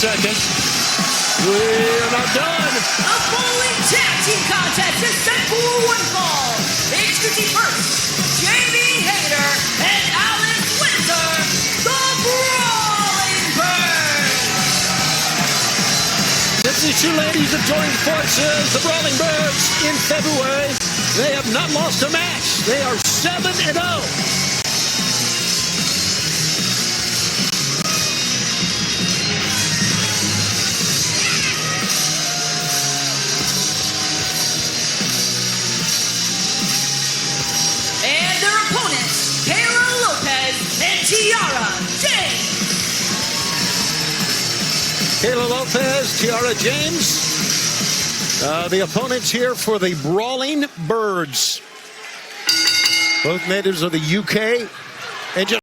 second. We're not done. The Brawling Tag Team Contest is set for one fall. Introducing first, Jamie Hayter and Alex Windsor, the Brawling Birds. Since these two ladies have joined forces, the Brawling Birds, in February, they have not lost a match. They are 7-0. And their opponents, Kayla Lopez and Tiara James. Kayla Lopez, Tiara James. The opponents here for the Brawling Birds. Both natives of the UK. And just